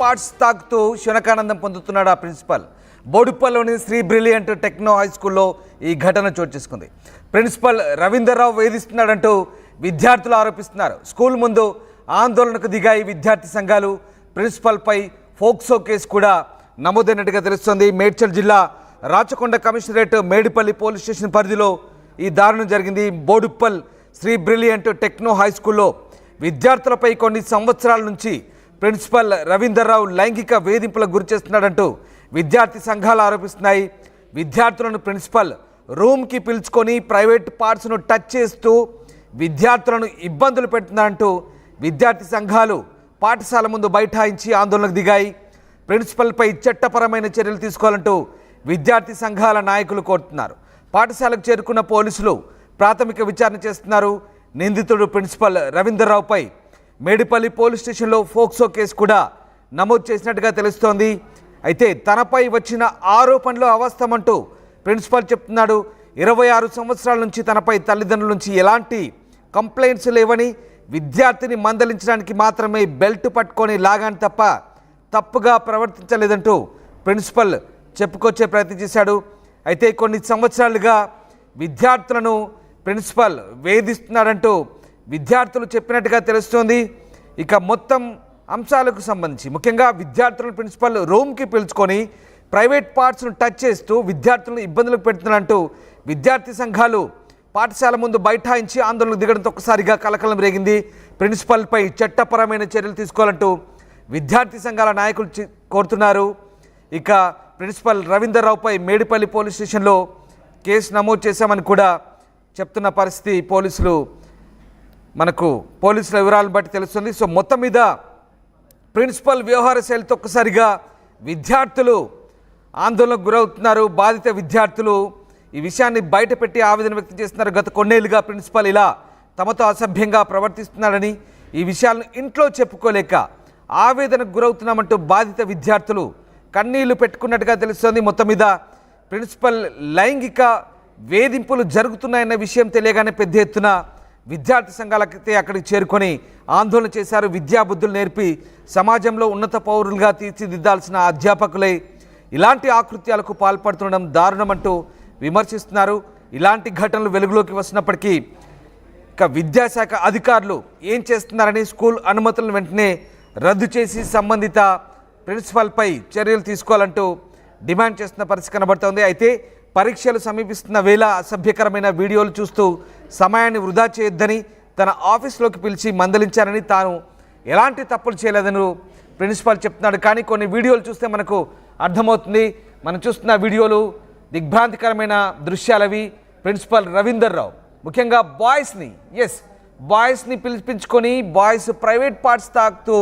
Parts తాకుతూ శునకానందం పొందుతున్నాడు ఆ ప్రిన్సిపల్. బోడుప్పల్లోని శ్రీ బ్రిలియంట్ టెక్నో హై స్కూల్లో ఈ ఘటన చోటు చేసుకుంది. ప్రిన్సిపల్ రవీందర్రావు వేధిస్తున్నాడంటూ విద్యార్థులు ఆరోపిస్తున్నారు. స్కూల్ ముందు ఆందోళనకు దిగాయి విద్యార్థి సంఘాలు. ప్రిన్సిపల్పై ఫోక్సో కేసు కూడా నమోదైనట్టుగా తెలుస్తోంది. మేడ్చల్ జిల్లా Rachakonda commissionerate Medipalli police station పరిధిలో ఈ దారుణం జరిగింది. Boduppal Sri brilliant techno high స్కూల్లో విద్యార్థులపై కొన్ని సంవత్సరాల నుంచి ప్రిన్సిపల్ రవీందర్రావు లైంగిక వేధింపులకు గురి చేస్తున్నాడంటూ విద్యార్థి సంఘాలు ఆరోపిస్తున్నాయి. విద్యార్థులను ప్రిన్సిపల్ రూమ్కి పిలుచుకొని ప్రైవేట్ పార్ట్స్ను టచ్ చేస్తూ విద్యార్థులను ఇబ్బందులు పెడుతున్నారంటూ విద్యార్థి సంఘాలు పాఠశాల ముందు బైఠాయించి ఆందోళనకు దిగాయి. ప్రిన్సిపల్పై చట్టపరమైన చర్యలు తీసుకోవాలంటూ విద్యార్థి సంఘాల నాయకులు కోరుతున్నారు. పాఠశాలకు చేరుకున్న పోలీసులు ప్రాథమిక విచారణ చేస్తున్నారు. నిందితుడు ప్రిన్సిపల్ రవీందర్రావుపై మేడిపల్లి పోలీస్ స్టేషన్లో ఫోక్సో కేసు కూడా నమోదు చేసినట్టుగా తెలుస్తోంది. అయితే తనపై వచ్చిన ఆరోపణలు అవాస్తవమంటూ ప్రిన్సిపల్ చెప్తున్నాడు. 26 సంవత్సరాల నుంచి తనపై తల్లిదండ్రుల నుంచి ఎలాంటి కంప్లైంట్స్ లేవని, విద్యార్థిని మందలించడానికి మాత్రమే బెల్ట్ పట్టుకొని లాగాని తప్ప తప్పుగా ప్రవర్తించలేదంటూ ప్రిన్సిపల్ చెప్పుకొచ్చే ప్రయత్నం చేశాడు. అయితే కొన్ని సంవత్సరాలుగా విద్యార్థులను ప్రిన్సిపల్ వేధిస్తున్నాడంటూ విద్యార్థులు చెప్పినట్టుగా తెలుస్తోంది. ఇక మొత్తం అంశాలకు సంబంధించి ముఖ్యంగా విద్యార్థులను ప్రిన్సిపల్ రూమ్కి పిలుచుకొని ప్రైవేట్ పార్ట్స్ను టచ్ చేస్తూ విద్యార్థులను ఇబ్బందులకు పెడుతున్నట్టు విద్యార్థి సంఘాలు పాఠశాల ముందు బైఠాయించి ఆందోళనకు దిగడంతో ఒక్కసారిగా కలకలం రేగింది. ప్రిన్సిపల్పై చట్టపరమైన చర్యలు తీసుకోవాలంటూ విద్యార్థి సంఘాల నాయకులు కోరుతున్నారు. ఇక ప్రిన్సిపల్ రవీందర్రావుపై మేడిపల్లి పోలీస్ స్టేషన్లో కేసు నమోదు చేశామని కూడా చెప్తున్న పరిస్థితి పోలీసుల వివరాలను బట్టి తెలుస్తుంది. సో మొత్తం మీద ప్రిన్సిపల్ వ్యవహార శైలితో ఒక్కసారిగా విద్యార్థులు ఆందోళనకు గురవుతున్నారు. బాధిత విద్యార్థులు ఈ విషయాన్ని బయటపెట్టి ఆవేదన వ్యక్తం చేస్తున్నారు. గత కొన్నేళ్లుగా ప్రిన్సిపల్ ఇలా తమతో అసభ్యంగా ప్రవర్తిస్తున్నారని, ఈ విషయాలను ఇంట్లో చెప్పుకోలేక ఆవేదనకు గురవుతున్నామంటూ బాధిత విద్యార్థులు కన్నీళ్లు పెట్టుకున్నట్టుగా తెలుస్తోంది. మొత్తం మీద ప్రిన్సిపల్ లైంగిక వేధింపులు జరుగుతున్నాయన్న విషయం తెలియగానే పెద్ద ఎత్తున విద్యార్థి సంఘాలకైతే అక్కడికి చేరుకొని ఆందోళన చేశారు. విద్యాబుద్ధులు నేర్పి సమాజంలో ఉన్నత పౌరులుగా తీర్చిదిద్దాల్సిన అధ్యాపకులే ఇలాంటి ఆకృత్యాలకు పాల్పడుతుండడం దారుణమంటూ విమర్శిస్తున్నారు. ఇలాంటి ఘటనలు వెలుగులోకి వస్తున్నప్పటికీ ఇక విద్యాశాఖ అధికారులు ఏం చేస్తున్నారని స్కూల్ అనుమతులను వెంటనే రద్దు చేసి సంబంధిత ప్రిన్సిపల్పై చర్యలు తీసుకోవాలంటూ డిమాండ్ చేస్తున్న పరిస్థితి కనబడుతోంది. అయితే పరీక్షలు సమీపిస్తున్న వేళ అసభ్యకరమైన వీడియోలు చూస్తూ సమయాన్ని వృధా చేయొద్దని తన ఆఫీస్లోకి పిలిచి మందలించారని, తాను ఎలాంటి తప్పులు చేయలేదని ప్రిన్సిపాల్ చెప్తున్నాడు. కానీ కొన్ని వీడియోలు చూస్తే మనకు అర్థమవుతుంది. మనం చూస్తున్న వీడియోలు దిగ్భ్రాంతికరమైన దృశ్యాలవి. ప్రిన్సిపల్ రవీందర్రావు ముఖ్యంగా బాయ్స్ని పిలిపించుకొని బాయ్స్ ప్రైవేట్ పార్ట్స్ తాకుతూ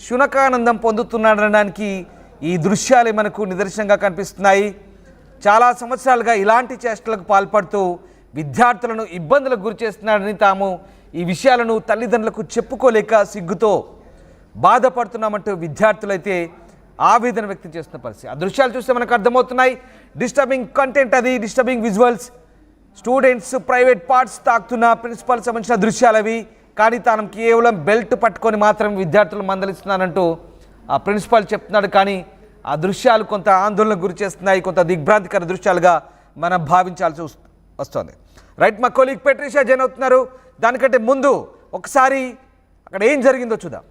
శునకానందం పొందుతున్నాడనడానికి ఈ దృశ్యాలే మనకు నిదర్శనంగా కనిపిస్తున్నాయి. చాలా సంవత్సరాలుగా ఇలాంటి చేష్టలకు పాల్పడుతూ విద్యార్థులను ఇబ్బందులకు గురి చేస్తున్నాడని, తాము ఈ విషయాలను తల్లిదండ్రులకు చెప్పుకోలేక సిగ్గుతో బాధపడుతున్నామంటూ విద్యార్థులైతే ఆవేదన వ్యక్తం చేస్తున్న పరిస్థితి. ఆ దృశ్యాలు చూస్తే మనకు అర్థమవుతున్నాయి. డిస్టర్బింగ్ కంటెంట్, అది disturbing visuals. Students private parts తాకుతున్న ప్రిన్సిపల్ సంబంధించిన దృశ్యాలు అవి. కానీ తాను కేవలం బెల్ట్ పట్టుకొని మాత్రం విద్యార్థులు మందలిస్తున్నానంటూ ఆ ప్రిన్సిపాల్ చెప్తున్నాడు. కానీ ఆ దృశ్యాలు కొంత ఆందోళనకు గురి చేస్తున్నాయి, కొంత దిగ్భ్రాంతికర దృశ్యాలుగా మనం భావించాల్సి వస్తుంది. రైట్, మా కొలీగ్ పెట్రిషియా జాయిన్ అవుతున్నారు. దానికంటే ముందు ఒకసారి అక్కడ ఏం జరిగిందో చూద్దాం.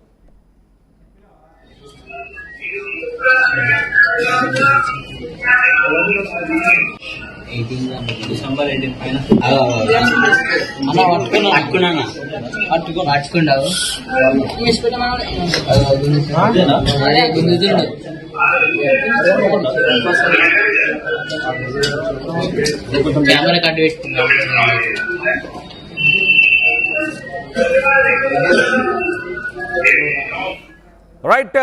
పట్టుకున్నావు కెమెరా కట్టు పెట్టుకున్నావు. రైట్,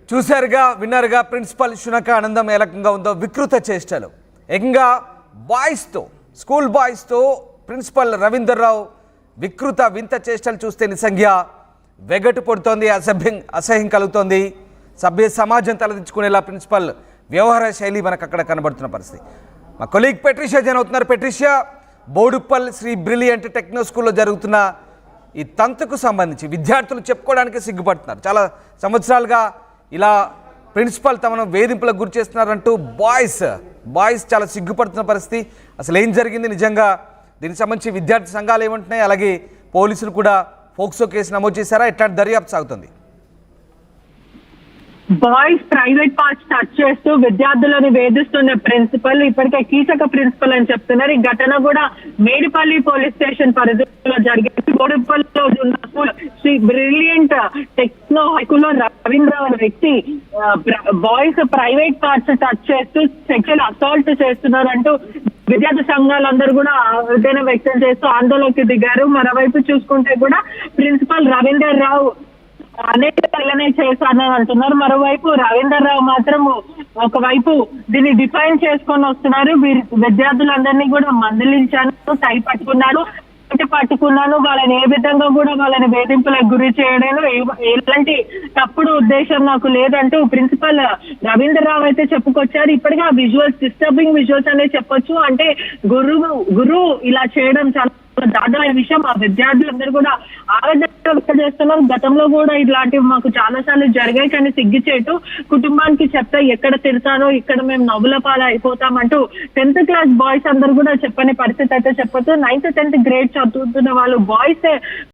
చూశారుగా, విన్నారుగా ప్రిన్సిపల్ శునకానందం ఏ రకంగా ఉందో. వికృత చేష్టలు ఏకంగా స్కూల్ బాయ్స్తో ప్రిన్సిపల్ రవీందర్రావు వికృత వింత చేష్టలు చూస్తే నిజంగా వెగటు పడుతోంది, అసహ్యం కలుగుతోంది. సభ్య సమాజం తలదించుకునేలా ప్రిన్సిపల్ వ్యవహార శైలి మనకు అక్కడ కనబడుతున్న పరిస్థితి. మా కొలీగ్ పెట్రిషియా జాయిన్ అవుతున్నారు. Patricia, Boduppal Sri brilliant techno స్కూల్లో జరుగుతున్న ఈ తంతుకు సంబంధించి విద్యార్థులు చెప్పుకోవడానికి సిగ్గుపడుతున్నారు. చాలా సంవత్సరాలుగా ఇలా ప్రిన్సిపల్ తమను వేధింపులకు గురి చేస్తున్నారంటూ బాయ్స్ చాలా సిగ్గుపడుతున్న పరిస్థితి. అసలు ఏం జరిగింది నిజంగా, దీనికి సంబంధించి విద్యార్థి సంఘాలు ఏమంటున్నాయి, అలాగే పోలీసులు కూడా పోక్సో కేసు నమోదు చేశారా, ఎట్లాంటి దర్యాప్తు సాగుతుంది? బాయ్స్ ప్రైవేట్ పార్ట్స్ టచ్ చేస్తూ విద్యార్థులను వేధిస్తున్న ప్రిన్సిపల్ ఇప్పటికే కీచక ప్రిన్సిపల్ అని చెప్తున్నారు. ఈ ఘటన కూడా మేడిపల్లి పోలీస్ స్టేషన్ పరిధిలో జరిగింది. బోడుపల్లిలో ఉన్న శ్రీ బ్రిలియంట్ టెక్నో హైస్కూల్లో రవీంద్ర అనే వ్యక్తి బాయ్స్ ప్రైవేట్ పార్ట్స్ టచ్ చేస్తూ సెక్షువల్ అసాల్ట్ చేస్తున్నారంటూ విద్యార్థి సంఘాలందరూ కూడా ఆవేదన వ్యక్తం చేస్తూ ఆందోళనకు దిగారు. మరోవైపు చూసుకుంటే కూడా ప్రిన్సిపల్ రవీందర్ రావు అనేక పిల్లనే చేశానని అంటున్నారు. మరోవైపు రవీందర్ రావు మాత్రం ఒకవైపు దీన్ని డిఫైన్ చేసుకొని వస్తున్నారు. విద్యార్థులందరినీ కూడా మందలించాను, టై పట్టుకున్నాను, వాళ్ళని ఏ విధంగా కూడా వాళ్ళని వేధింపులకు గురి చేయడం ఎలాంటి తప్పుడు ఉద్దేశం నాకు లేదంటూ ప్రిన్సిపల్ రవీందర్ రావు అయితే చెప్పుకొచ్చారు. ఇప్పటికే ఆ విజువల్స్ డిస్టర్బింగ్ విజువల్స్ అనేది చెప్పొచ్చు. అంటే గురువు ఇలా చేయడం చాలా దాదాపు విషయం ఆ విద్యార్థులందరూ కూడా ఆవేదన వ్యక్తం చేస్తున్నారు. గతంలో కూడా ఇలాంటివి మాకు చాలా సార్లు జరిగాయి, కానీ సిగ్గిచేటు కుటుంబానికి చెప్తే ఎక్కడ తిడతానో ఇక్కడ మేము నవ్వుల పాలు అయిపోతామంటూ 10th క్లాస్ బాయ్స్ అందరూ కూడా చెప్పని పరిస్థితి అయితే చెప్పొచ్చు. 9th 10th గ్రేడ్ చదువుతున్న వాళ్ళు బాయ్స్